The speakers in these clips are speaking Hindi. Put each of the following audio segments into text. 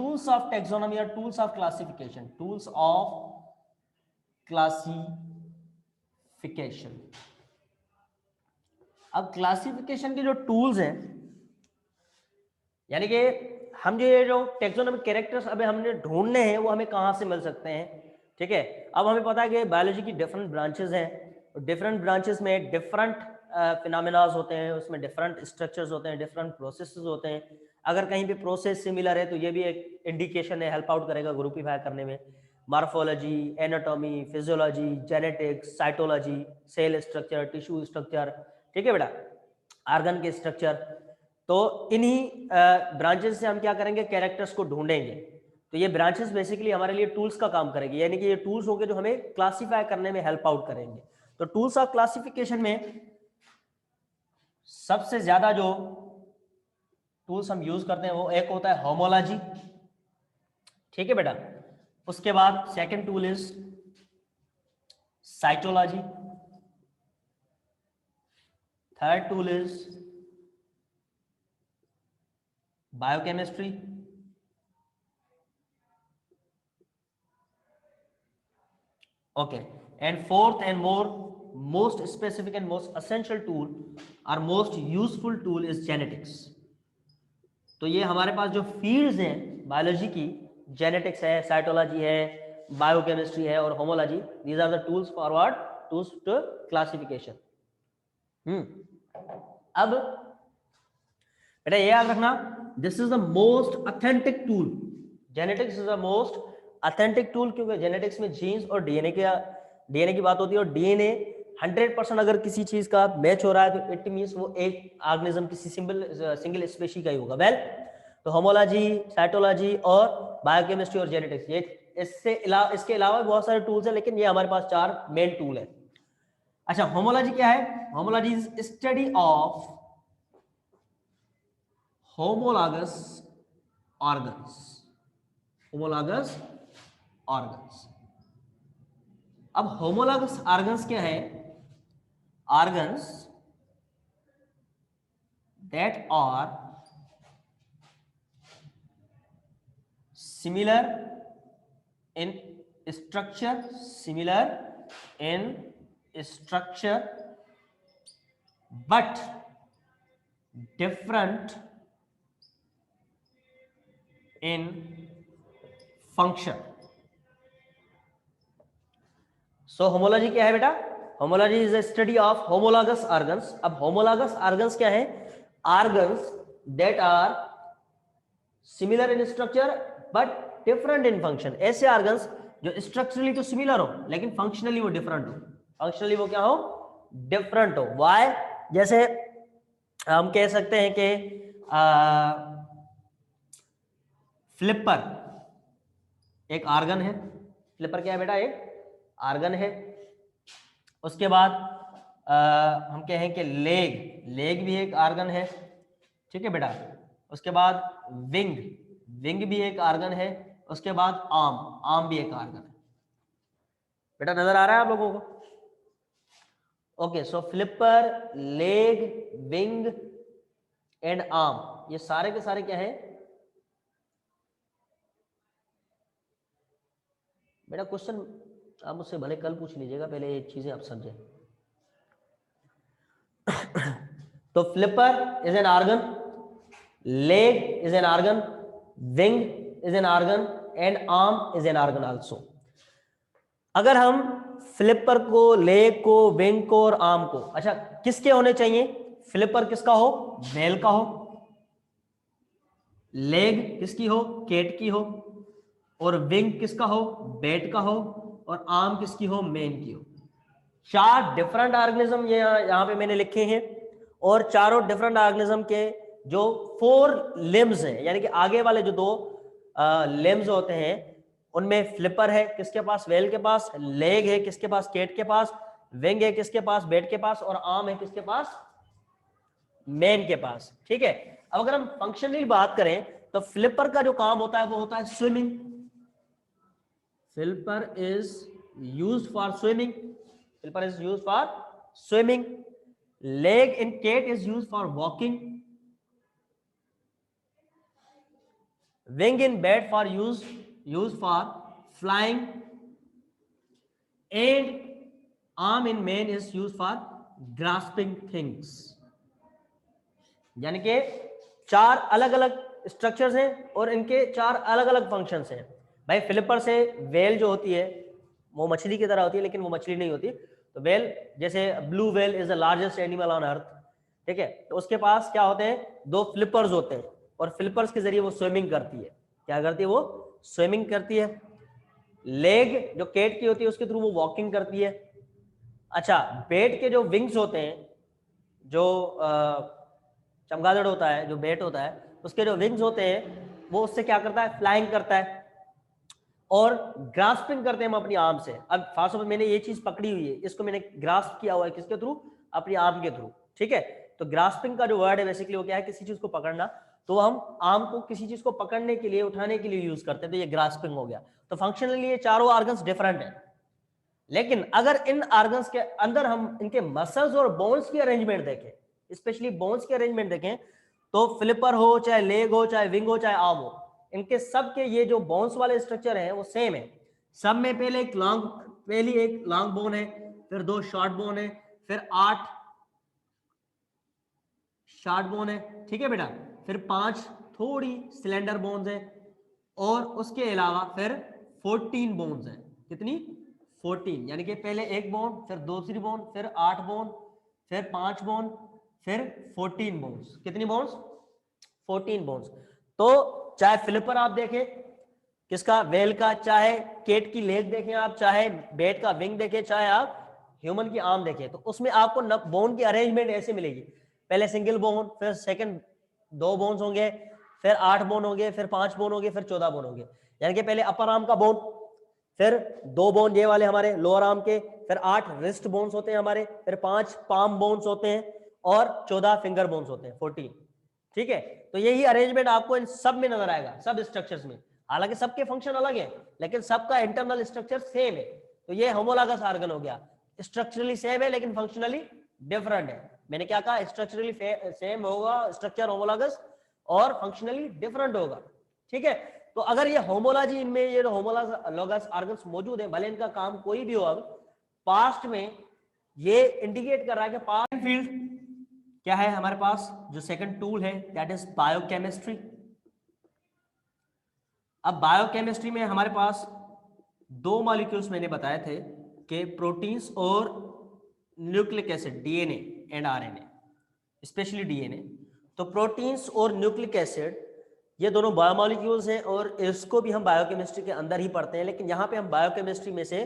टूल्स ऑफ टेक्सोनॉमी और tools of classification, tools of classification. अब क्लासिफिकेशन के जो टूल्स हैं, यानी कि हम ये जो टेक्सोनॉमिक कैरेक्टर्स अभी हमने ढूंढने हैं वो हमें कहाँ से मिल सकते हैं, ठीक है। अब हमें पता है कि बायोलॉजी की डिफरेंट ब्रांचेस हैं, डिफरेंट ब्रांचेस में डिफरेंट फिनोमेनास होते हैं, उसमें डिफरेंट स्ट्रक्चर्स होते हैं, डिफरेंट प्रोसेसेस होते हैं। अगर कहीं पे प्रोसेस सिमिलर है तो ये भी एक इंडिकेशन है, हेल्प आउट करेगा ग्रुपिफाई करने में। Morphology, anatomy, physiology, genetics, cytology, cell structure, tissue structure, ठीक है बेटा, ऑर्गन के स्ट्रक्चर। तो इन्हीं ब्रांचेस से हम क्या करेंगे, कैरेक्टर्स को ढूंढेंगे। तो ये ब्रांचेस बेसिकली हमारे लिए टूल्स का काम करेगी, यानी कि ये टूल्स होंगे जो हमें क्लासीफाई करने में हेल्प आउट करेंगे। तो टूल्स ऑफ क्लासिफिकेशन में सबसे ज्यादा जो टूल्स हम यूज करते हैं वो एक होता है होमोलॉजी, ठीक है बेटा। उसके बाद second tool is cytology, third tool is biochemistry, okay, and fourth and most specific and most essential tool or most useful tool is genetics। तो ये हमारे पास जो फील्ड्स हैं बायोलॉजी की, जेनेटिक्स है, साइटोलॉजी है, बायोकेमिस्ट्री है और homology, these are the tools forward tools to classification. अब बेटा ये याद रखना, this is the most authentic tool, genetics is the most authentic tool, क्योंकि जेनेटिक्स में जीन्स और डीएनए की बात होती है, और डीएनए 100% अगर किसी चीज का मैच हो रहा है तो इट मींस वो एक ऑर्गेनिज्म किसी सिंगल स्पेशी का ही होगा। वेल, तो होमोलॉजी, साइटोलॉजी और बायोकेमिस्ट्री और जेनेटिक्स, ये इसके अलावा बहुत सारे टूल्स हैं, लेकिन ये हमारे पास 4 मेन टूल है। अच्छा, होमोलॉजी क्या है? Homology is study of homologous organs, homologous organs। अब homologous organs क्या है? organs that are similar in structure, similar in structure but different in function। So homology क्या है बेटा? Homology is a study of homologous organs. अब होमोलॉगस ऑर्गन्स क्या है? Organs that are similar in structure but different in function. ऐसे ऑर्गन्स जो स्ट्रक्चरली तो सिमिलर हो लेकिन फंक्शनली वो डिफरेंट हो। फंक्शनली वो क्या हो? डिफरेंट हो। व्हाई? जैसे हम कह सकते हैं कि फ्लिपर एक ऑर्गन है। फ्लिपर क्या है बेटा? एक ऑर्गन है। उसके बाद हम कहें कि लेग भी एक ऑर्गन है, ठीक है बेटा। उसके बाद विंग भी एक ऑर्गन है। उसके बाद आर्म भी एक ऑर्गन है। बेटा नजर आ रहा है आप लोगों को? Okay, so flipper, leg, wing and arm, ये सारे के सारे क्या है बेटा? क्वेश्चन आप मुझसे भले कल पूछ लीजिएगा, पहले ये चीजें आप समझें। तो flipper is an organ, leg is an organ, wing is an organ and arm is an organ also. अगर हम फ्लिपर को, लेग को, विंग को और आर्म को, अच्छा किसके होने चाहिए? फ्लिपर किसका हो? मेल का हो। लेग किसकी हो? कैट की हो। और विंग किसका हो? बैट का हो। और आर्म किसकी हो? मैन की हो। 4 डिफरेंट ऑर्गेनिज्म ये यहां पे मैंने लिखे हैं, और चारों डिफरेंट ऑर्गेनिज्म के जो 4 लिम्स हैं, यानी कि आगे वाले जो 2 लिम्स होते हैं, उनमें फ्लिपर है किसके पास? वेल के पास। लेग है किसके पास? कैट के पास। विंग है किसके पास? बैट के पास। और आर्म है किसके पास? मैन के पास, ठीक है। अब अगर हम फंक्शनली बात करें तो फ्लिपर का जो काम होता है वो होता है swimming. Flipper is used for swimming. Flipper is used for swimming. Leg in cat is used for walking. Wing in bat for use for flying and arm in man is use for grasping things. यानी कि 4 अलग अलग स्ट्रक्चर्स हैं और इनके 4 अलग अलग फंक्शंस हैं। भाई फ्लिपर से वेल जो होती है वो मछली की तरह होती है, लेकिन वो मछली नहीं होती। तो वेल, जैसे blue whale is the largest animal on earth, ठीक है, तो उसके पास क्या होते हैं, 2 फ्लिपर्स होते हैं और फ्लिपर्स के जरिए वो स्विमिंग करती है। क्या करती है? वो स्विमिंग करती है। लेग जो कैट की होती है उसके थ्रू वो वॉकिंग करती है। अच्छा, बेट के जो विंग्स होते हैं, जो चमगादड़ होता है, जो बेट होता है, उसके जो विंग्स होते हैं वो उससे क्या करता है? फ्लाइंग करता है और ग्रास्पिंग करते हैं हम अपनी आर्म से। अब फास्ट में मैंने ये चीज पकड़ी हुई है, इसको मैंने ग्रास्प किया हुआ है, किसके थ्रू? अपनी आर्म के थ्रू, ठीक है। तो ग्रास्पिंग का जो वर्ड है बेसिकली वो क्या है? किसी चीज को पकड़ना। तो हम आर्म को किसी चीज को पकड़ने के लिए, उठाने के लिए यूज करते हैं, तो ये ग्रास्पिंग हो गया। तो फंक्शनली ये चारों ऑर्गन्स डिफरेंट है, लेकिन अगर इन ऑर्गन्स के अंदर हम इनके मसल्स और बोन्स की अरेंजमेंट देखें, स्पेशली बोन्स की अरेंजमेंट देखें, तो फ्लिपर हो, चाहे लेग हो, चाहे विंग हो, चाहे आर्म हो, इनके सब के ये जो बोन्स वाले स्ट्रक्चर हैं वो सेम है। सब में पहले एक लॉन्ग बोन है, फिर 2 शॉर्ट बोन है, फिर 8 शॉर्ट बोन है, ठीक है बेटा, फिर 5 थोड़ी सिलेंडर बोन्स है, और उसके अलावा फिर 14 बोन्स हैं। कितनी? 14। यानी कि पहले 1 बोन, फिर दूसरी बोन, फिर 8 बोन, फिर 5 बोन, फिर 14 बोन्स। कितनी बोन्स? 14 बोन्स। तो चाहे फ्लिपर आप देखें किसका? वेल का, चाहे केट की लेग देखें आप, चाहे बेट का विंग देखें, चाहे आप ह्यूमन की आर्म देखें, तो उसमें आपको बोन की अरेंजमेंट ऐसे मिलेगी। पहले सिंगल बोन, फिर सेकंड 2 बोन्स होंगे, फिर 8 बोन होंगे, फिर 5 बोन होंगे, फिर 14 बोन होंगे। यानी कि पहले अपर आर्म का बोन, फिर 2 बोन ये वाले हमारे लोअर आर्म के, फिर 8 रिस्ट बोन्स होते हैं हमारे, फिर 5 पाम बोन्स होते हैं, और 14 फिंगर बोन्स होते हैं, 14, ठीक है। तो यही अरेंजमेंट आपको इन सब में नजर आएगा, सब स्ट्रक्चर्स में। हालांकि सबके फंक्शन अलग है, लेकिन सबका इंटरनल स्ट्रक्चर सेम है। तो ये होमोलॉगस ऑर्गन हो गया, स्ट्रक्चरली सेम है लेकिन फंक्शनली डिफरेंट है। मैंने क्या कहा? स्ट्रक्चरली सेम होगा स्ट्रक्चर होमोलॉगस, और फंक्शनली डिफरेंट होगा, ठीक है। तो अगर ये होमोलॉजी, इनमें ये होमोलॉगस ऑर्गन्स मौजूद है, भले इनका काम कोई भी हो, अब पास्ट में ये इंडिकेट कर रहा है कि पास्ट फील्ड क्या है हमारे पास? जो सेकंड टूल है दैट इज बायोकेमिस्ट्री। अब बायोकेमिस्ट्री में हमारे पास 2 मॉलिक्यूल्स मैंने बताए थे कि प्रोटीन्स और nucleic acid, DNA and RNA, specially DNA. तो प्रोटीन्स और न्यूक्लिक एसिड ये दोनों बायोमॉलिक्यूल्स हैं, और इसको भी हम बायोकेमिस्ट्री के अंदर ही पढ़ते हैं। लेकिन यहाँ पे हम बायोकेमिस्ट्री में से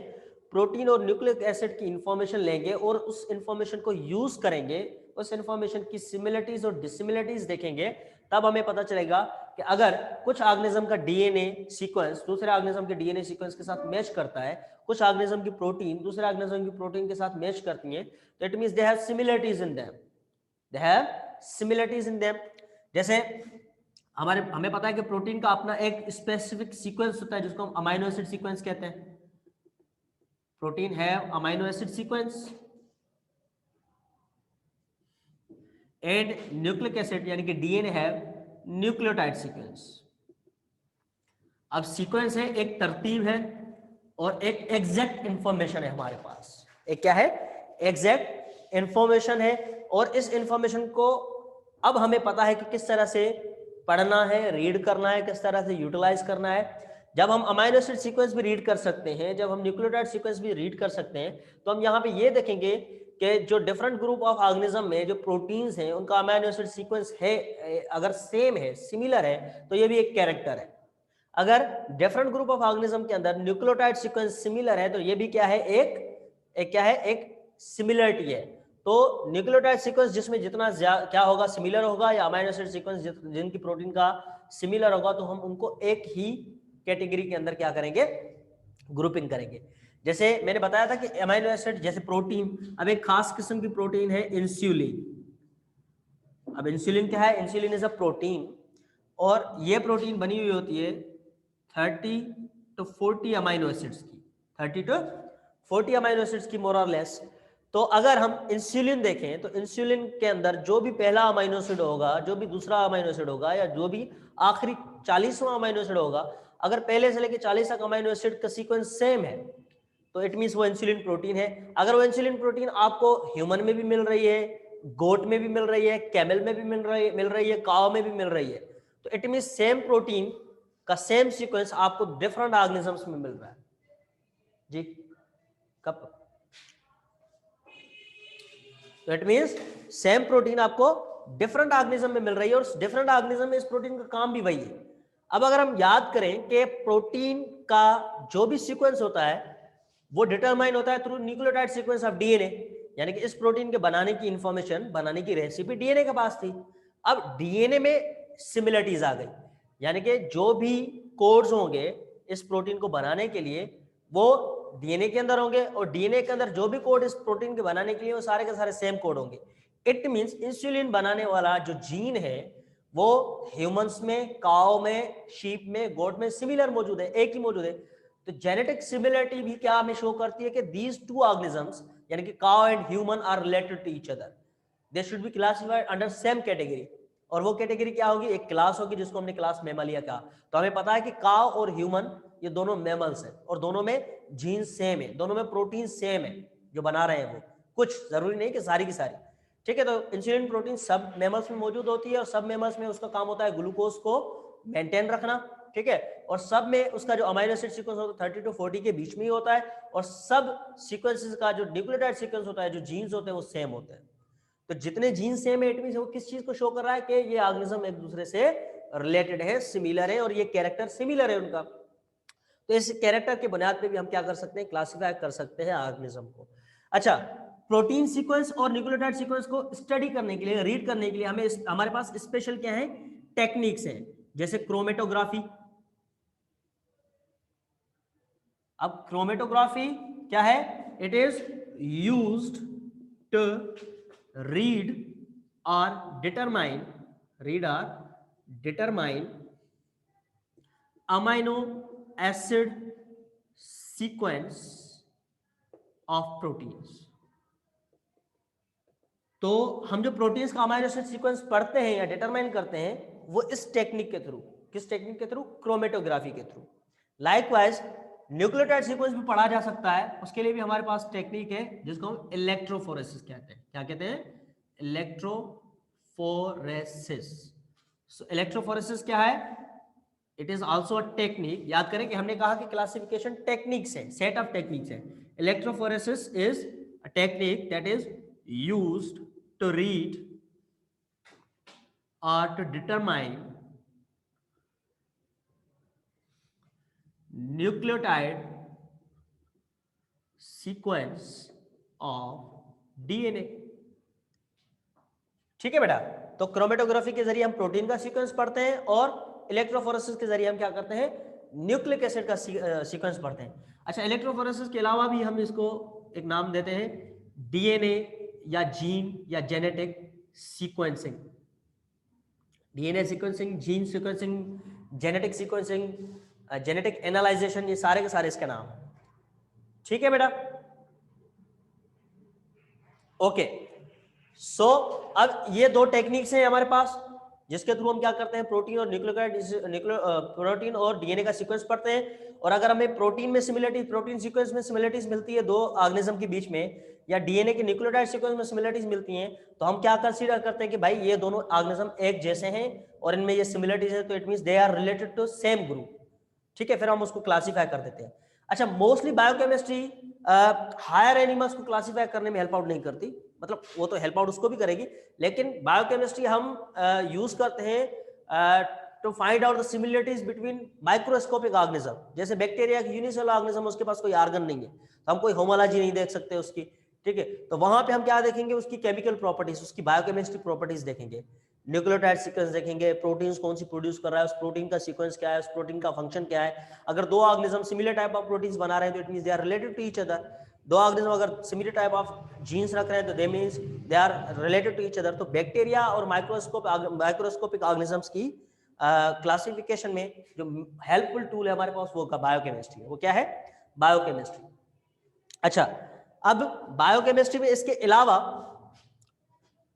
प्रोटीन और न्यूक्लिक एसिड की इंफॉर्मेशन लेंगे और उस इंफॉर्मेशन को यूज करेंगे, उस इंफॉर्मेशन की सिमिलरिटीज और डिसिमिलरिटीज देखेंगे। तब हमें पता चलेगा कि अगर कुछ ऑर्गेनिज्म का डीएनए सीक्वेंस दूसरे ऑर्गेनिज्म के डीएनए सीक्वेंस के साथ मैच करता है, कुछ ऑर्गेनिज्म की प्रोटीन दूसरे ऑर्गेनिज्म की प्रोटीन के साथ मैच करती है, तो it means they have similarities in them, they have similarities in them. जैसे हमें पता है कि प्रोटीन का अपना एक स्पेसिफिक सीक्वेंस होता है जिसको हम अमाइनो एसिड सीक्वेंस कहते हैं। Protein have amino acid sequence, and nucleic acid यानी कि डीएनए हैव न्यूक्लियोटाइड सीक्वेंस। अब सीक्वेंस है, एक तरतीब है, और एक एग्जैक्ट इंफॉर्मेशन है हमारे पास। एक क्या है? एग्जैक्ट इंफॉर्मेशन है, और इस इंफॉर्मेशन को अब हमें पता है कि किस तरह से पढ़ना है, रीड करना है, किस तरह से यूटिलाइज करना है। जब हम अमाइनो एसिड सीक्वेंस भी रीड कर सकते हैं, जब हम न्यूक्लियोटाइड सीक्वेंस भी रीड कर सकते हैं, तो हम यहाँ पे ये देखेंगे कि जो डिफरेंट ग्रुप ऑफ ऑर्गेनिज्म में जो प्रोटीन्स हैं उनका अमाइनो एसिड सीक्वेंस है, अगर सेम है, सिमिलर है, तो ये भी एक कैरेक्टर है। अगर डिफरेंट ग्रुप ऑफ ऑर्गेनिज्म के अंदर न्यूक्लियोटाइड सीक्वेंस सिमिलर है, तो ये भी क्या है? एक क्या है? एक सिमिलरिटी है। तो न्यूक्लियोटाइड सीक्वेंस जिसमें जितना क्या होगा? सिमिलर होगा, या अमाइनो एसिड सीक्वेंस जिनकी प्रोटीन का सिमिलर होगा, तो हम उनको एक ही कैटेगरी के अंदर क्या करेंगे? ग्रुपिंग करेंगे। जैसे मैंने बताया था कि अमाइनो एसिड जैसे प्रोटीन, अब एक खास किस्म की प्रोटीन है इंसुलिन। अब इंसुलिन क्या है? इंसुलिन इज अ प्रोटीन, और ये प्रोटीन बनी हुई होती है 30 to 40 अमाइनो एसिड्स की, 30 to 40 अमाइनो एसिड्स की मोर और लेस। तो अगर हम इंसुलिन देखें तो इंसुलिन के अंदर जो भी पहला अमाइनो एसिड होगा, जो भी दूसरा अमाइनो एसिड होगा, या जो भी आखिरी 40वां अमाइनो एसिड होगा, अगर पहले से लेके 40 तक अमाइनो एसिड का सीक्वेंस सेम है तो इट मींस वो इंसुलिन प्रोटीन है। अगर वो इंसुलिन प्रोटीन आपको ह्यूमन में भी मिल रही है, गोट में भी मिल रही है, कैमल में भी मिल रही है, काव में भी मिल रही है, तो इट मींस सेम प्रोटीन का सेम सीक्वेंस आपको डिफरेंट ऑर्गेनिजम्स में मिल रहा है जी। कब? तो इट मींस सेम प्रोटीन आपको डिफरेंट ऑर्गेनिज्म में मिल रही है, और डिफरेंट ऑर्गेनिज्म में इस प्रोटीन का काम भी वही है। अब अगर हम याद करें कि प्रोटीन का जो भी सीक्वेंस होता है वो डिटरमाइन होता है through nucleotide sequence of DNA, यानी कि इस प्रोटीन के बनाने की इंफॉर्मेशन, बनाने की रेसिपी डीएनए के पास थी। अब डीएनए में सिमिलरिटीज आ गई, यानी कि जो भी कोड्स होंगे इस प्रोटीन को बनाने के लिए वो डीएनए के अंदर होंगे, और डीएनए के अंदर जो भी कोड इस प्रोटीन के बनाने के लिए वो सारे के सारे सेम कोड होंगे। इट मींस इंसुलिन बनाने वाला जो जीन है वो ह्यूमंस में, काउ में, शीप में, गोट में सिमिलर मौजूद है, एक ही मौजूद है। तो जेनेटिक सिमिलरिटी भी क्या हमें शो करती है कि दीज टू ऑर्गेनिजम्स यानी कि cow and human are related to each other, they should be classified under same category. और वो कैटेगरी क्या होगी? एक क्लास होगी जिसको हमने क्लास मैमालिया कहा। तो हमें पता है कि काउ और ह्यूमन ये दोनों मैमल्स हैं, और दोनों में जीन सेम है, दोनों में प्रोटीन सेम है जो बना रहे हैं वो, कुछ जरूरी नहीं कि सारी की सारी, ठीक है। तो इंसुलिन प्रोटीन सब मैमल्स में मौजूद होती है, और सब मैमल्स में उसका काम होता है ग्लूकोज को मेंटेन रखना, ठीक है। और सब में उसका जो अमाइनो एसिड सीक्वेंस होता है 30 to 40 के बीच में ही होता है, और सब सीक्वेंसेस का जो न्यूक्लियोटाइड सीक्वेंस होता है, जो जीन्स होते हैं वो सेम होते हैं। तो जितने जीन सेम है इट मींस वो किस चीज को शो कर रहा है कि ये ऑर्गेनिज्म एक दूसरे से रिलेटेड है, सिमिलर है, और ये कैरेक्टर सिमिलर है उनका। तो इस कैरेक्टर के बुनियाद पे भी हम क्या कर सकते हैं? क्लासिफाई कर सकते हैं ऑर्गेनिज्म को। अच्छा, प्रोटीन सीक्वेंस और न्यूक्लियोटाइड सीक्वेंस को स्टडी करने के लिए, रीड करने के लिए हमें हमारे पास स्पेशल क्या है? टेक्निक्स हैं, जैसे क्रोमेटोग्राफी। अब क्रोमेटोग्राफी क्या है? It is used to read or determine amino acid sequence of proteins। तो हम जो प्रोटीन्स का अमाइनो एसिड सीक्वेंस पढ़ते हैं या डिटरमाइन करते हैं वो इस टेक्निक के थ्रू, किस टेक्निक के थ्रू? क्रोमेटोग्राफी के थ्रू। लाइकवाइज न्यूक्लियोटाइड सीक्वेंस भी पढ़ा जा सकता है, उसके लिए भी हमारे पास टेक्निक है जिसको हम इलेक्ट्रोफोरेसिस कहते हैं। क्या कहते हैं? इलेक्ट्रोफोरेसिस। सो इलेक्ट्रोफोरेसिस क्या है? It is also a technique. याद करें कि हमने कहा कि क्लासिफिकेशन टेक्निक्स है, सेट ऑफ टेक्निक्स है। Electrophoresis is a technique that is used to read or to determine nucleotide sequence of DNA। ठीक है बेटा, तो क्रोमेटोग्राफी के जरिए हम प्रोटीन का सीक्वेंस पढ़ते हैं, और इलेक्ट्रोफोरेसिस के जरिए हम क्या करते हैं? न्यूक्लिक एसिड का सीक्वेंस पढ़ते हैं। अच्छा, इलेक्ट्रोफोरेसिस के अलावा भी हम इसको एक नाम देते हैं डीएनए या जीन या genetic sequencing. DNA sequencing, gene sequencing, genetic sequencing, genetic analysation, ये सारे के सारे इसके नाम। ठीक है बेटा, ओके। सो अब ये दो टेक्निक्स हैं हमारे पास जिसके थ्रू हम क्या करते हैं? प्रोटीन और प्रोटीन और डीएनए का सीक्वेंस पढ़ते हैं। और अगर हमें प्रोटीन में सिमिलरिटी, प्रोटीन सीक्वेंस में सिमिलरिटीज मिलती है दो ऑर्गेनिज्म के बीच में, या डीएनए के न्यूक्लियोटाइड सीक्वेंस में सिमिलरिटीज मिलती हैं, तो हम क्या कंसीडर करते हैं कि भाई ये दोनों ऑर्गेनिज्म एक जैसे हैं और इनमें ये सिमिलरिटीज है, तो it means they are related to same group. ठीक है, फिर हम उसको क्लासीफाई कर देते हैं। अच्छा, मोस्टली बायोकेमिस्ट्री हायर एनिमल्स को क्लासीफाई करने में हेल्प आउट नहीं करती, मतलब वो तो हेल्प आउट उसको भी करेगी, लेकिन बायोकेमिस्ट्री हम यूज करते हैं to find out the similarities between microscopic organism. जैसे बैक्टीरिया की यूनिसेलुलर ऑर्गेनिज्म, उसके पास कोई ऑर्गन नहीं है, तो हम कोई होमोलॉजी नहीं देख सकते उसकी। ठीक है, तो वहां पे हम क्या देखेंगे? उसकी केमिकल प्रॉपर्टीज, उसकी बायोकेमिस्ट्री प्रॉपर्टीज देखेंगे, न्यूक्लियोटाइड सीक्वेंस देखेंगे, प्रोटीन्स कौन सी प्रोड्यूस कर रहा है, उस प्रोटीन का सीक्वेंस क्या है, उस प्रोटीन का फंक्शन क्या है। अगर दो organism similar type of proteins बना रहे हैं तो it means they are related to each other. दो ऑर्गेनिज्म अगर सिमिलर टाइप ऑफ जीन्स रख रहे हैं तो they means they are related to each other. तो बैक्टीरिया और माइक्रोस्कोपिक ऑर्गेनिजम्स की क्लासिफिकेशन में जो हेल्पफुल टूल है हमारे पास वो का बायोकेमिस्ट्री है। वो क्या है? बायोकेमिस्ट्री। अच्छा, अब बायोकेमिस्ट्री में इसके अलावा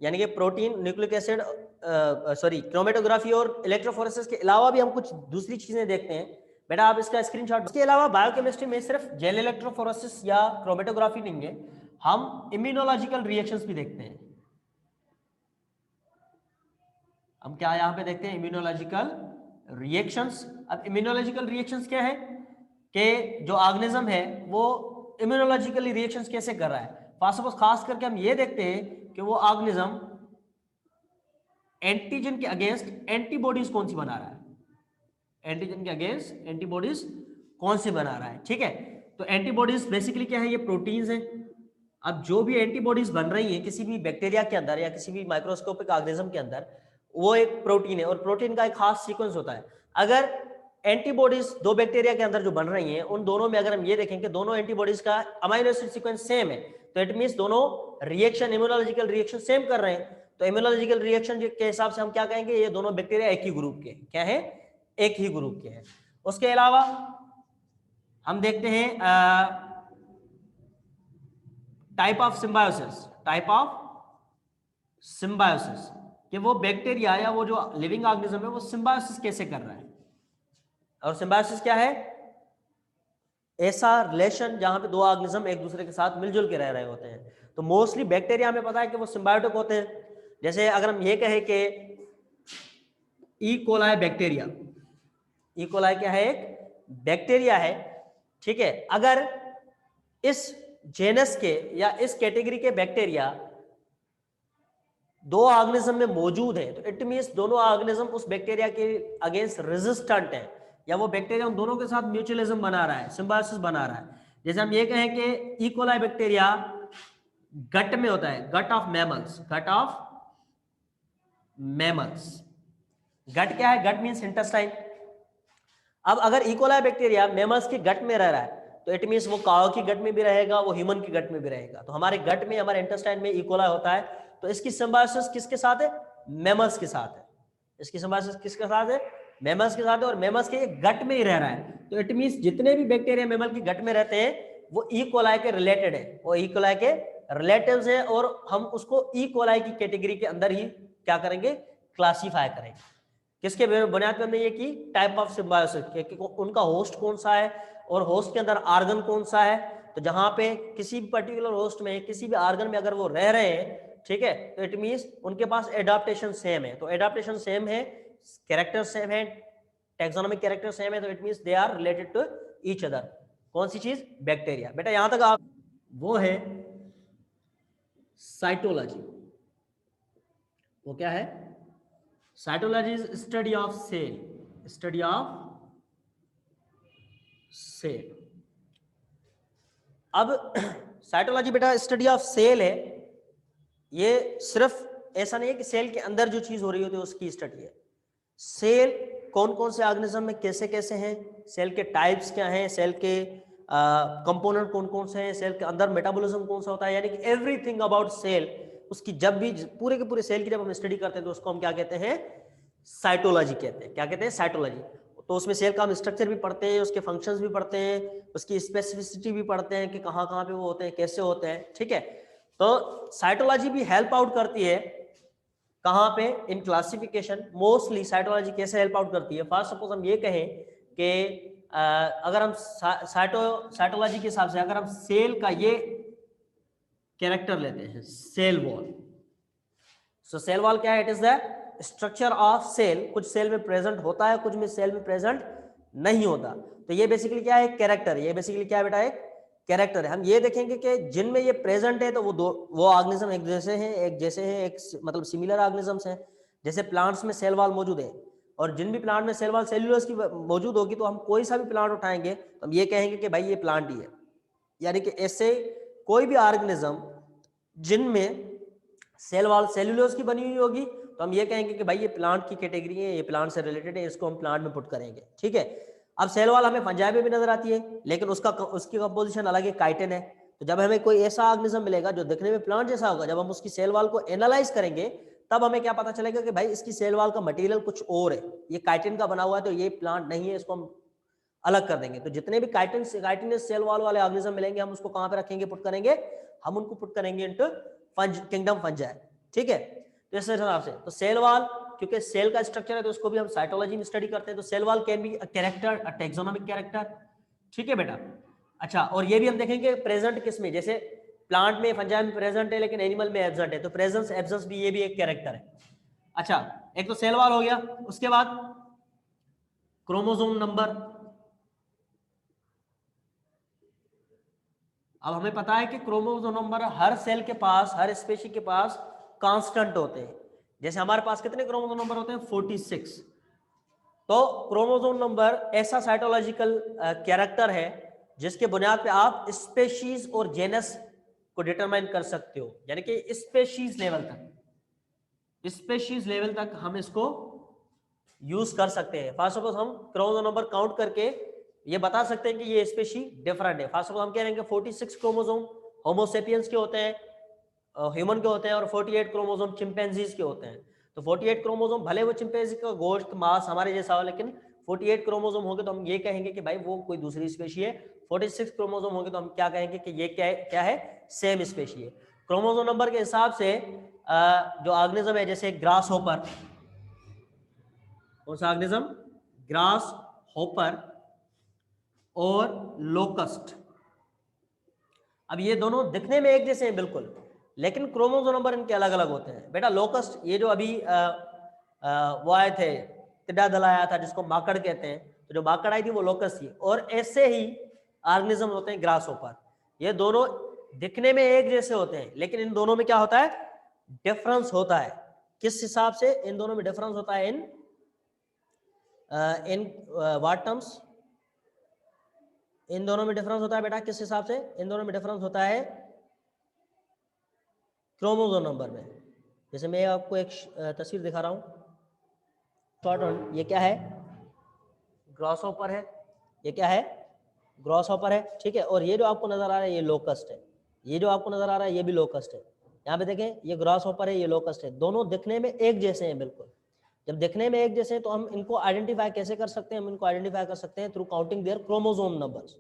यानी कि प्रोटीन, न्यूक्लिक एसिड, क्रोमेटोग्राफी और इलेक्ट्रोफोरेसिस के अलावा भी हम कुछ दूसरी चीजें देखते हैं। बेटा आप इसका स्क्रीनशॉट। इसके अलावा बायोकेमिस्ट्री में सिर्फ जेल इलेक्ट्रोफोरेसिस या क्रोमेटोग्राफी नहीं है, हम इम्यूनोलॉजिकल रिएक्शंस भी देखते हैं। हम क्या यहां पे देखते हैं? Immunological reactions. अब इम्यूनोलॉजिकल रिएक्शंस क्या है कि जो ऑर्गेनिज्म है वो इम्यूनोलॉजिकल रिएक्शंस कैसे कर रहा है। फर्स्ट ऑफ ऑल खास करके हम ये देखते हैं कि वो ऑर्गेनिज्म एंटीजन के अगेंस्ट एंटीबॉडीज कौन सी बना रहा है, एंटीजन के अगेंस्ट एंटीबॉडीज कौन सी बना रहा है। ठीक है, तो एंटीबॉडीज बेसिकली क्या है? ये प्रोटीन्स हैं। अब जो भी एंटीबॉडीज बन रही है किसी भी बैक्टीरिया के अंदर या किसी भी माइक्रोस्कोपिक ऑर्गेनिज्म के अंदर, वो एक प्रोटीन है और प्रोटीन का एक खास सीक्वेंस होता है। अगर एंटीबॉडीज दो बैक्टीरिया के अंदर जो बन रही हैं उन दोनों में अगर हम ये देखें कि दोनों एंटीबॉडीज का अमाइनो एसिड सीक्वेंस सेम है, तो इट मींस दोनों रिएक्शन, इम्यूनोलॉजिकल रिएक्शन सेम कर रहे हैं। तो इम्यूनोलॉजिकल रिएक्शन के हिसाब से हम क्या कहेंगे? ये दोनों बैक्टीरिया एक ही ग्रुप के क्या है? एक ही ग्रुप के हैं। उसके अलावा हम देखते हैं type of symbiosis, type of symbiosis कि वो बैक्टीरिया या वो जो लिविंग ऑर्गेनिज्म है वो सिम्बायोसिस कैसे कर रहा है। और सिम्बायोसिस क्या है? ऐसा रिलेशन जहां पे दो ऑर्गेनिज्म एक दूसरे के साथ मिलजुल के रह रहे होते हैं। तो मोस्टली बैक्टीरिया हमें पता है कि वो सिम्बायोटिक होते हैं। जैसे अगर हम ये कहें कि E coli bacteria, E coli क्या है? एक बैक्टीरिया है। ठीक है, अगर इस जेनस के या इस कैटेगरी के बैक्टीरिया दो ऑर्गेनिज्म में मौजूद है तो इट मींस दोनों ऑर्गेनिज्म उस बैक्टीरिया के अगेंस्ट रेजिस्टेंट है, या वो बैक्टीरिया उन दोनों के साथ म्यूचुअलिज्म बना रहा है, सिम्बायोसिस बना रहा है। जैसे हम ये कहें कि ई कोलाई बैक्टीरिया गट में होता है, gut of mammals, gut of mammals. Gut क्या है? Gut means intestine. अब अगर ई कोलाई बैक्टीरिया मैमल्स के गट में रह रहा है तो इट मींस वो काऊ की गट में भी रहेगा, वो ह्यूमन की गट में भी रहेगा। तो हमारे गट में, हमारे इंटेस्टाइन में ई कोलाई होता है, तो इसकी सिम्बायोसिस किसके साथ है? मैमल्स के साथ है। इसकी सिम्बायोसिस किसके साथ है? मैमल्स के साथ है, और मैमल्स के गट में ही रह रहा है। तो इट मींस जितने भी बैक्टीरिया मैमल के गट में रहते हैं वो ई कोलाई के रिलेटेड है, वो ई कोलाई के रिलेटिव्स हैं, और हम उसको ई कोलाई की कैटेगरी के अंदर ही क्या करेंगे? क्लासीफाई करेंगे। किसके बुनियाद पर हमने ये की? टाइप ऑफ सिम्बायोसिस कि उनका होस्ट कौन सा है और होस्ट के अंदर आर्गन कौन सा है। तो जहां पे किसी भी पर्टिकुलर होस्ट में, किसी भी आर्गन में अगर वो रह रहे हैं, ठीक है, तो इट मींस उनके पास एडाप्टेशन सेम है। तो एडाप्टेशन सेम है, कैरेक्टर सेम है, टैक्सोनॉमिक कैरेक्टर सेम है, तो it means they are related to each other. कौन सी चीज? बैक्टीरिया। बेटा यहां तक आप, वो है साइटोलॉजी। वो क्या है? Cytology is study of cell, study of cell. अब साइटोलॉजी बेटा स्टडी ऑफ सेल है। ये सिर्फ ऐसा नहीं है कि सेल के अंदर जो चीज हो रही होती है उसकी स्टडी है। सेल कौन कौन से ऑर्गेनिज्म में कैसे कैसे हैं, सेल के टाइप्स क्या हैं, सेल के कंपोनेंट कौन कौन से हैं, सेल के अंदर मेटाबॉलिज्म कौन सा होता है, यानी कि एवरीथिंग अबाउट सेल, उसकी जब भी पूरे के पूरे सेल की जब हम स्टडी करते हैं तो उसको हम क्या कहते हैं? साइटोलॉजी कहते हैं। क्या कहते हैं? साइटोलॉजी। तो उसमें सेल का हम स्ट्रक्चर भी पढ़ते हैं, उसके फंक्शंस भी पढ़ते हैं, उसकी स्पेसिफिसिटी भी पढ़ते हैं कि कहाँ कहाँ पे वो होते हैं, कैसे होते हैं। ठीक है, तो साइटोलॉजी भी हेल्प आउट करती है कहाँ पे? In classification. मोस्टली साइटोलॉजी कैसे हेल्प आउट करती है? फर्स्ट सपोज हम ये कहें कि अगर हम साइटोलॉजी के हिसाब से अगर हम सेल का ये कैरेक्टर लेते हैं, cell wall. So cell wall क्या है? It is the structure of cell. कुछ सेल में प्रेजेंट होता है, कुछ में सेल में प्रेजेंट नहीं होता। तो ये बेसिकली क्या है? कैरेक्टर। ये बेसिकली क्या है बेटा? एक कैरेक्टर है। हम ये देखेंगे कि जिनमें ये प्रेजेंट है तो वो ऑर्गेनिज्म एक जैसे हैं, एक मतलब सिमिलर ऑर्गेनिजम्स हैं। जैसे प्लांट्स में सेल वॉल मौजूद है, और जिन भी प्लांट में सेल वॉल सेल्यूलोज की मौजूद होगी तो हम कोई सा भी प्लांट उठाएंगे तो हम ये कहेंगे कि भाई ये प्लांट ही है। यानी कि ऐसे कोई भी ऑर्गेनिज्म जिनमें सेल वॉल सेल्यूलोज की बनी हुई होगी तो हम ये कहेंगे कि भाई ये प्लांट की कैटेगरी है, ये प्लांट से रिलेटेड है, इसको हम प्लांट में पुट करेंगे। ठीक है, अब सेल वॉल हमें फंजाई में भी नजर आती है, लेकिन उसकी कंपोजिशन अलग है, काइटिन है। तो जब हमें कोई ऐसा ऑर्गेनिज्म मिलेगा जो दिखने में प्लांट जैसा होगा, जब हम उसकी सेल वॉल को एनालाइज करेंगे तब हमें क्या पता चलेगा कि भाई इसकी सेल वॉल का मटेरियल कुछ और है, ये काइटिन का बना हुआ है तो ये प्लांट नहीं है, इसको हम अलग कर देंगे। तो जितने भी काइटिनस सेल वॉल वाले ऑर्गेनिज्म मिलेंगे हम उसको कहां पे रखेंगे, पुट करेंगे, हम उनको पुट करेंगे इनटू किंगडम फंजाई, ठीक है। तो इस हिसाब से तो सेल वॉल, क्योंकि सेल का स्ट्रक्चर है तो उसको भी हम साइटोलॉजी में स्टडी करते हैं, तो cell wall can be a character, a taxonomic character, ठीक है बेटा। अच्छा, और ये भी हम देखेंगे प्रेजेंट किस में, जैसे प्लांट में फंजाई में प्रेजेंट है लेकिन एनिमल में एब्सेंट है, तो प्रेजेंस एब्सेंस भी ये भी एक कैरेक्टर है। अच्छा, एक तो सेल वॉल हो गया, उसके बाद क्रोमोसोम नंबर। अब हमें पता है कि क्रोमोसोम नंबर हर सेल के पास, हर स्पेशीज के पास कांस्टेंट होते हैं। जैसे हमारे पास कितने क्रोमोसोम नंबर होते हैं, 46। तो क्रोमोसोम नंबर ऐसा साइटोलॉजिकल कैरेक्टर है जिसके बुनियाद पे आप स्पेशीज और जेनस को डिटरमाइन कर सकते हो, यानी कि स्पेशीज लेवल तक हम इसको यूज कर सकते हैं। फर्स्ट ऑफ ऑल हम क्रोमोसोम नंबर काउंट करके ये बता सकते हैं कि ये स्पेशी डिफरेंट है। फर्स्ट ऑफ ऑल हम कह रहे हैं कि 46 क्रोमोसोम होमोसेपियंस के होते हैं, ह्यूमन के होते हैं, और 48 क्रोमोसोम चिंपैंजीज के होते हैं। तो 48 क्रोमोसोम, भले वो चिंपैंजी का गोश्त मांस हमारे जैसा हो, लेकिन 48 क्रोमोसोम होंगे तो हम ये कहेंगे कि भाई वो कोई दूसरी स्पेशी है। 46 क्रोमोसोम होंगे तो हम क्या कहेंगे कि ये क्या है, सेम स्पेशी है। क्रोमोसोम नंबर के हिसाब से जो ऑर्गेनिज्म है, जैसे ग्रास होपर, कौन सा ऑर्गेनिज्म, ग्रास होपर और लोकस्ट, अब ये दोनों दिखने में एक जैसे हैं बिल्कुल, लेकिन क्रोमोसोम नंबर इनके अलग अलग होते हैं। बेटा लोकस्ट, ये जो अभी वो आए थे, टिड्डा दल आया था जिसको माकड़ कहते हैं, तो जो माकड़ आई थी वो लोकस्ट थी। और ऐसे ही ऑर्गेनिज्म होते हैं ग्रास होपर, ये दोनों दिखने में एक जैसे होते हैं, लेकिन इन दोनों में क्या होता है, डिफरेंस होता है। किस हिसाब से इन दोनों में डिफरेंस होता है, इन व्हाट टर्म्स, इन दोनों में डिफरेंस होता है बेटा, किस हिसाब से इन दोनों में डिफरेंस होता है, क्रोमोसोम नंबर में। जैसे मैं आपको एक तस्वीर दिखा रहा हूँ, शॉर्ट वन, ये क्या है, ग्रॉस हॉपर है, ये क्या है, ग्रॉस हॉपर है, ठीक है। और ये जो आपको नजर आ रहा है ये लोकस्ट है, ये जो आपको नजर आ रहा है ये भी लोकस्ट है। यहाँ पे देखें, ये ग्रॉस हॉपर है, ये लोकस्ट है, दोनों दिखने में एक जैसे हैं बिल्कुल। जब दिखने में एक जैसे हैं तो हम इनको आइडेंटिफाई कैसे कर सकते हैं, हम इनको आइडेंटिफाई कर सकते हैं through counting their chromosome numbers.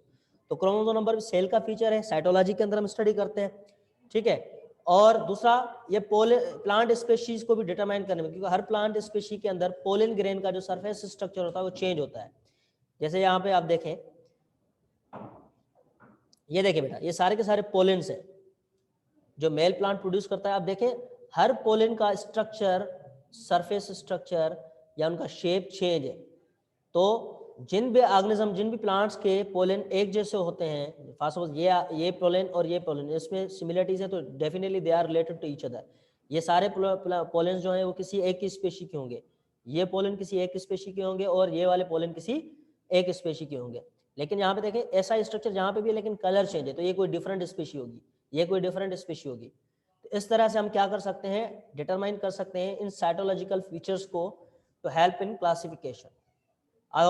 तो क्रोमोसोम नंबर सेल का फीचर है, साइटोलॉजी के अंदर हम स्टडी करते हैं, ठीक है। और दूसरा, ये प्लांट स्पेशीज को भी डिटरमाइन करने में, क्योंकि हर प्लांट स्पेशी के अंदर पोलन ग्रेन का जो सरफेस स्ट्रक्चर होता है वो चेंज होता है। जैसे यहाँ पे आप देखें, ये देखें बेटा, ये सारे के सारे पोलेंस हैं जो मेल प्लांट प्रोड्यूस करता है। आप देखें हर पोलन का स्ट्रक्चर, सरफेस स्ट्रक्चर या उनका शेप चेंज है। तो जिन भी ऑर्गेनिज्म, जिन भी प्लांट्स के पोलन एक जैसे होते हैं, फर्स्ट ऑफ ऑल ये पोलन और ये पोलन, इसमें सिमिलरिटीज है, तो definitely they are related to each other. ये सारे पोलन जो हैं वो किसी एक ही स्पेशी के होंगे, ये पोलन किसी एक स्पेशी के होंगे और ये वाले पोलन किसी एक स्पेशी के होंगे। लेकिन यहाँ पे देखें ऐसा स्ट्रक्चर जहाँ पे भी, लेकिन कलर चेंज है, तो ये कोई डिफरेंट स्पेशी होगी, ये कोई डिफरेंट स्पेशी होगी। तो इस तरह से हम क्या कर सकते हैं, डिटरमाइन कर सकते हैं इन साइटोलॉजिकल फीचर्स को to help in classification. I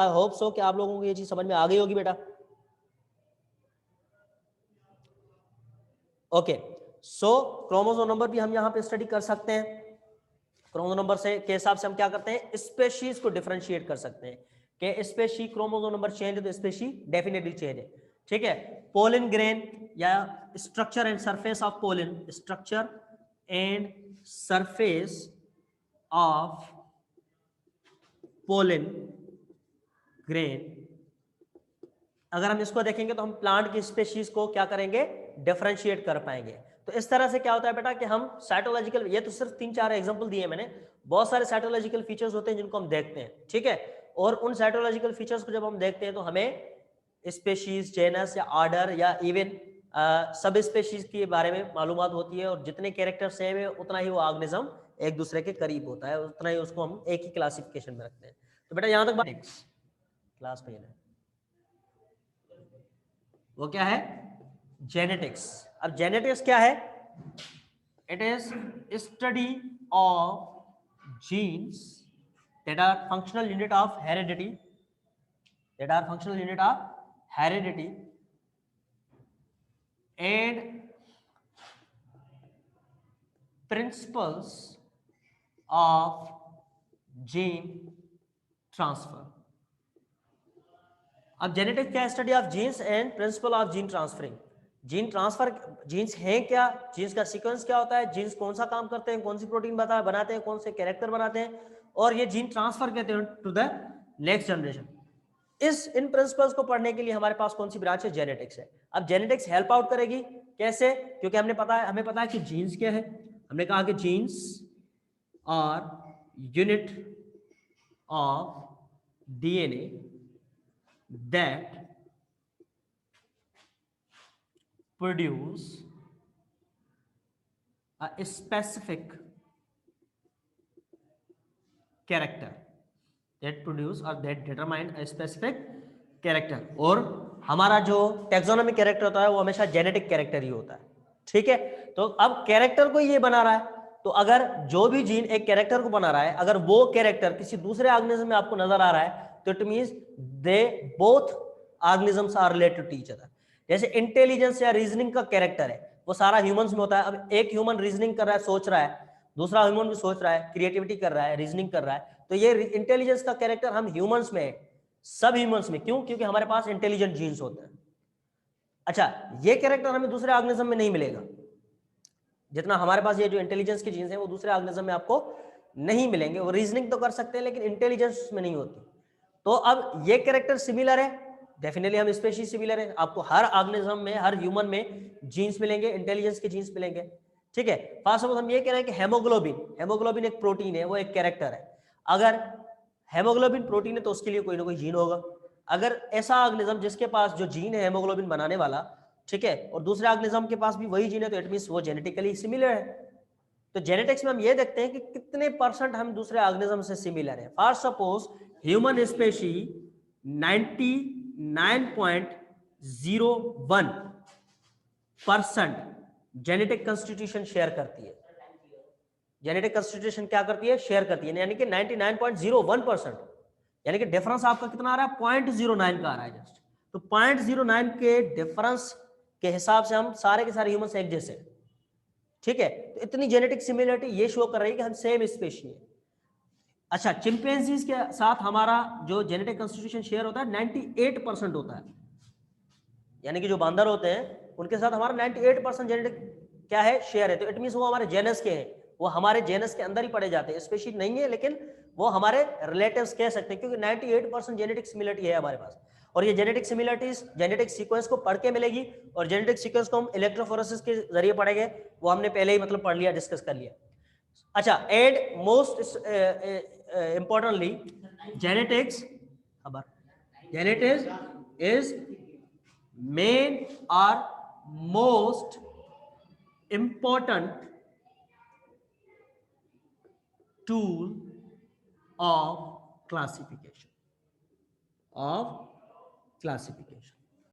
hope so कि आप लोगों को ये चीज समझ में आ गई होगी बेटा। ओके, सो क्रोमोसोम नंबर भी हम यहाँ पे स्टडी कर सकते हैं। क्रोमोसोम नंबर से के हिसाब से हम क्या करते हैं, स्पेशीज को डिफरेंशिएट कर सकते हैं कि स्पेशी क्रोमोसोम नंबर चेंज है तो स्पेशी डेफिनेटली चेंज है, ठीक है। पोलन ग्रेन या structure and surface of pollen, structure and surface of pollen grain, अगर हम इसको देखेंगे तो हम प्लांट की स्पेशीज को क्या करेंगे, डिफरेंशिएट कर पाएंगे। तो इस तरह से क्या होता है बेटा कि हम साइटोलॉजिकल, ये तो सिर्फ 3-4 एग्जांपल दिए मैंने, बहुत सारे साइटोलॉजिकल फीचर्स होते हैं जिनको हम देखते हैं, ठीक है। और उन साइटोलॉजिकल फीचर्स को जब हम देखते हैं तो हमें स्पेशीज, जेनस या ऑर्डर या इवन सब स्पेशीज के बारे में मालूमात होती है, और जितने कैरेक्टर सेम है उतना ही वो ऑर्गेनिज्म एक दूसरे के करीब होता है, उतना ही उसको हम एक ही क्लासिफिकेशन में रखते हैं। तो बेटा यहाँ तक क्लास में वो क्या है, जेनेटिक्स। अब जेनेटिक्स क्या है, it is study of genes that are functional unit of heredity, and principles of gene transfer। अब जेनेटिक्स क्या, study of genes and principle of gene transferring. Gene transfer, genes हैं क्या, जीन्स का सीक्वेंस क्या होता है, जीन्स कौन सा काम करते हैं, कौन सी प्रोटीन बनाते हैं, कौन से कैरेक्टर बनाते हैं, और ये जीन ट्रांसफर कहते हैं टू द नेक्स्ट जनरेशन। इन प्रिंसिपल्स को पढ़ने के लिए हमारे पास कौन सी ब्रांच है, जेनेटिक्स है। अब जेनेटिक्स हेल्प आउट करेगी कैसे, क्योंकि हमें पता है कि जीन्स क्या है। हमने कहा कि genes are unit of DNA that produce a specific character, that produce or that determine a specific character। और हमारा जो टेक्सोनोमिक कैरेक्टर होता है वो हमेशा जेनेटिक कैरेक्टर ही होता है, ठीक है। तो अब कैरेक्टर को ये बना रहा है, तो अगर जो भी जीन एक कैरेक्टर को बना रहा है, अगर वो कैरेक्टर किसी दूसरे ऑर्गेनिज्म में आपको नजर आ रहा है, तो it means they both organisms are related to each other. जैसे इंटेलिजेंस या रीजनिंग का कैरेक्टर है वो सारा ह्यूमंस में होता है। अब एक ह्यूमन रीजनिंग कर रहा है, सोच रहा है, दूसरा ह्यूमन भी सोच रहा है, क्रिएटिविटी कर रहा है, रीजनिंग कर रहा है, तो ये इंटेलिजेंस का कैरेक्टर हम ह्यूमंस में है, सब ह्यूमंस में। क्यों? क्योंकि हमारे पास इंटेलिजेंट जीन्स होते हैं। अच्छा, ये कैरेक्टर हमें दूसरे ऑर्गेनिज्म में नहीं मिलेगा। जितना हमारे पास ये जो इंटेलिजेंस की जीन्स है वो दूसरे ऑर्गेनिज्म में आपको नहीं मिलेंगे। वो रीजनिंग तो कर सकते हैं लेकिन इंटेलिजेंस में नहीं होती। तो अब ये कैरेक्टर सिमिलर है, डेफिनेटली हम स्पेशीज सिमिलर है। आपको हर ऑर्गेनिज्म में, हर ह्यूमन में जीन्स मिलेंगे, इंटेलिजेंस के जीन्स मिलेंगे, ठीक है। फर्स्ट ऑफ ऑल हम ये कह रहे हैं कि हेमोग्लोबिन एक प्रोटीन है, वो एक कैरेक्टर है। अगर हेमोग्लोबिन प्रोटीन है तो उसके लिए कोई ना कोई जीन होगा। अगर ऐसा ऑर्गेनिज्म जिसके पास जो जीन है हेमोग्लोबिन बनाने वाला, ठीक है, और दूसरे ऑर्गेनिज्म के पास भी वही जीन है, तो इट मींस वो जेनेटिकली सिमिलर है। तो जेनेटिक्स में हम ये देखते हैं कि कितने परसेंट हम दूसरे ऑर्गेनिज्म से सिमिलर है। For suppose human species 99.01% genetic constitution share करती है। जेनेटिक कंस्टिट्यूशन क्या करती है, शेयर करती है, यानी कि 99.01%, यानी कि डिफरेंस आपका कितना आ रहा है, 0.09 का आ रहा है जस्ट। तो 0.09 के डिफरेंस के हिसाब से हम सारे के सारे ह्यूमंस एक जैसे, ठीक है। तो इतनी जेनेटिक सिमिलरिटी ये शो कर रही है कि हम सेम स्पेशी है। अच्छा, चिंपैंजीज के साथ हमारा जो जेनेटिक कंस्टिट्यूशन शेयर होता है 98% होता है, यानी कि जो बांदर होते हैं उनके साथ हमारा 98% जेनेटिक क्या है, शेयर है। तो इट मींस वो हमारे जेनस के हैं, वो हमारे जेनस के अंदर ही पड़े जाते हैं, स्पेशीज नहीं है लेकिन वो हमारे रिलेटिव्स कह सकते हैं, क्योंकि 98% जेनेटिक सिमिलरिटी है हमारे पास। और ये जेनेटिक सिमिलरिटीज जेनेटिक सीक्वेंस को पढ़ के मिलेगी, और जेनेटिक सीक्वेंस को हम इलेक्ट्रोफोरेसिस के जरिए पढ़ेंगे, वो हमने पहले ही मतलब पढ़ लिया, डिस्कस कर लिया। अच्छा, and most importantly genetics is main or most important tool of classification